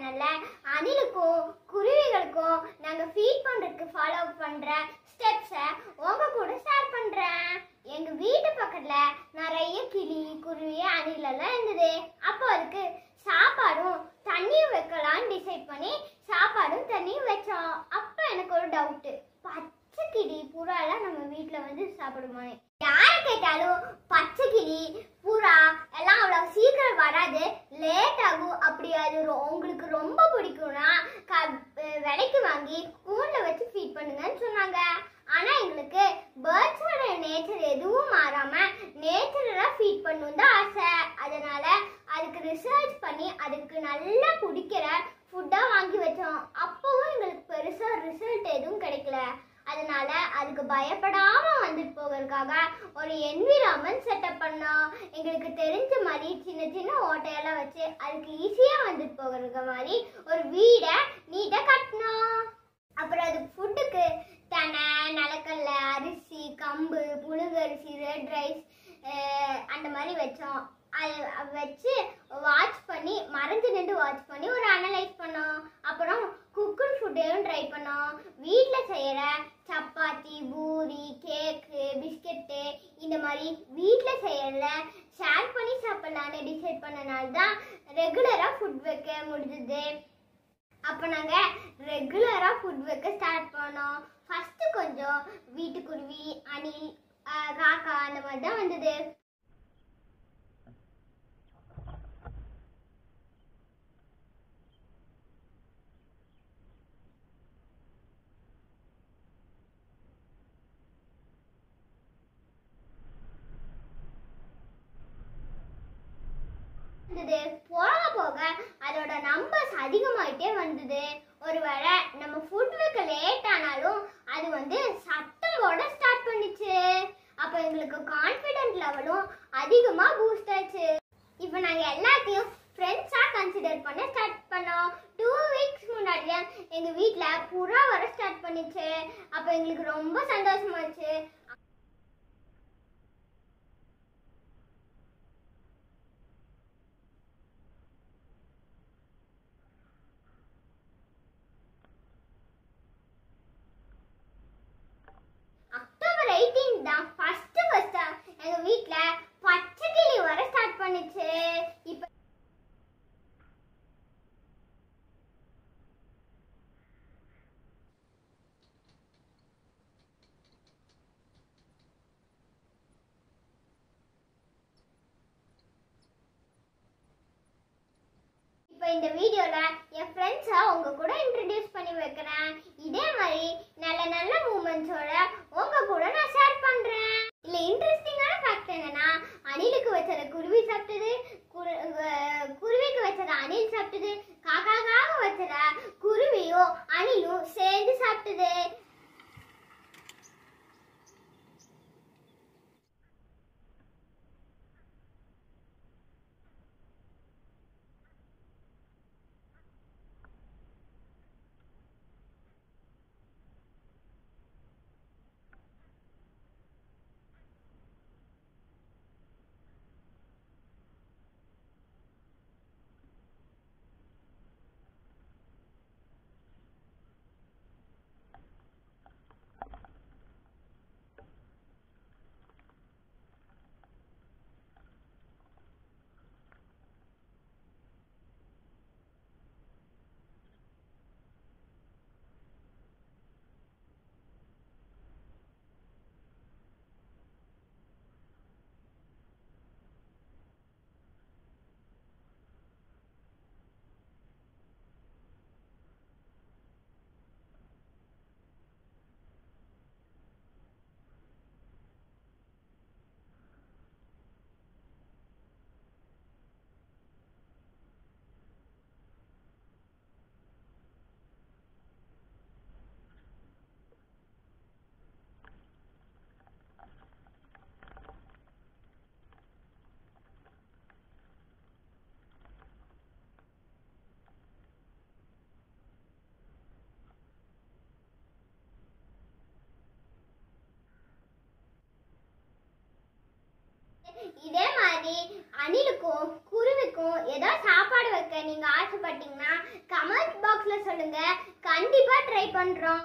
சேனல்ல அணிலுக்கும் குருவிகளுக்கும் நாங்க ஃபீட் பண்றதுக்கு ஃபாலோ பண்ற ஸ்டெப்ஸை உங்க கூட ஷேர் பண்றேன். எங்க வீட்டு பக்கத்துல நிறைய கிளி குருவி அணில் எல்லாம் இருந்தது. அப்போ அதுக்கு சாப்பாடும் தண்ணியும் வைக்கலாம்னு டிசைட் பண்ணி சாப்பாடும் தண்ணியும் வச்சோம். அப்ப எனக்கு ஒரு டவுட், பச்சை கிளி புறா எல்லாம் நம்ம வீட்டுல வந்து சாப்பிடுமானே. யார கேட்டாலும் பச்சை கிளி புறா எல்லாம் அவ்வளவு சீக்கிரம் வராது, லேட் ஆகும். அப்படி அது உங்களுக்கு ரொம்ப பிடிக்கும்னா விலைக்கு வாங்கி கூண்டுல வச்சு ஃபீட் பண்ணுங்கன்னு சொன்னாங்க. ஆனா எங்களுக்கு பேர்ட்ஸோட நேச்சர் எதுவும் மாறாம நேச்சுரலா ஃபீட் பண்ணணும் தான் ஆசை. அதனால அதுக்கு ரிசர்ச் பண்ணி அதுக்கு நல்லா பிடிக்கிற ஃபுட்டா வாங்கி வச்சோம். அப்பவும் எங்களுக்கு பெருசா ரிசல்ட் எதுவும் கிடைக்கல. அதனால அதுக்கு பயப்படாம வந்துட்டு போகிறதுக்காக ஒரு என்விரான்மெண்ட் செட்டப் பண்ணோம். எங்களுக்கு தெரிஞ்ச மாதிரி சின்ன சின்ன ஓட்டையெல்லாம் வச்சு அதுக்கு ஈஸியா வந்துட்டு போகிறதுக்கு மாதிரி ஒரு வீடை நீட்டா கட்டணும். அப்புறம் அதுக்கு ஃபுட்டுக்கு தெனை, நிலக்கடலை, அரிசி, கம்பு, புழுங்கரிசி, ரெட் ரைஸ் அந்த மாதிரி வச்சோம். அது வச்சு வாட்ச் பண்ணி மறைஞ்சு நின்று வாட்ச் பண்ணி ஒரு அனலைஸ் பண்ணோம். அப்புறம் குக்கன் ஃபுட்டையும் ட்ரை பண்ணோம். வீட்டில் செய்கிற சப்பாத்தி, பூரி, கேக்கு, பிஸ்கெட்டு இந்த மாதிரி வீட்டில் செய்யறத ஷேர் பண்ணி சாப்பிட்லான்னு டிசைட் பண்ணனால தான் ரெகுலராக ஃபுட் வைக்க முடிஞ்சுது. அப்போ நாங்கள் ரெகுலராக ஃபுட் வைக்க ஸ்டார்ட் பண்ணோம். ஃபஸ்ட்டு கொஞ்சம் வீட்டுக்குருவி, அணில், காக்கா அந்த மாதிரி தான் வந்தது. போக போக அதோட நம்பர்ஸ் அதிகமாயிட்டே வந்தது. ஒருவேளை நம்ம ஃபுட் வைக்க லேட் ஆனாலும் அது வந்து சத்தமோட ஸ்டார்ட் பண்ணிச்சு. அப்ப எங்களுக்கு கான்ஃபிடென்ட் லெவலும் அதிகமா பூஸ்ட் ஆச்சு. இப்போ நாங்க எல்லாத்தையும் ஃப்ரெண்ட்ஸா கன்சிடர் பண்ண ஸ்டார்ட் பண்ணோம். 2 வீக்ஸ் முன்னாடியே எங்க வீட்ல புறா வர ஸ்டார்ட் பண்ணிச்சு. அப்ப எங்களுக்கு ரொம்ப சந்தோஷமாச்சு. அக்டோபர் 18 தான் ஃபர்ஸ்ட் எங்க வீட்ல பச்சை கிளி வர ஸ்டார்ட் பண்ணிச்சு. இப்ப இந்த வீடியோல என் ஃப்ரெண்ட்ஸை உங்க கூட இன்ட்ரடியூஸ் பண்ணி வைக்கிறேன். இதே மாதிரி நல்ல நல்ல மூமெண்ட்ஸோட உங்க கூட நான் ஷேர் பண்றேன். இல்ல இன்ட்ரெஸ்டிங்கான ஃபேக்ட் என்னன்னா, அணிலுக்கு வச்சத குருவி சாப்பிட்டது, குருவிக்கு வச்சத அணில் சாப்பிட்டது, காக்காக்காக வச்சத குருவியும் அணிலும் சேர்ந்து சாப்பிட்டது. இதே மாதிரி மாதிரி அணிலுக்கும் குருவிக்கும் ஏதோ சாப்பாடு வைக்க நீங்க ஆசைப்பட்டீங்கன்னா கமெண்ட் பாக்ஸ்ல சொல்லுங்க, கண்டிப்பா ட்ரை பண்றோம்.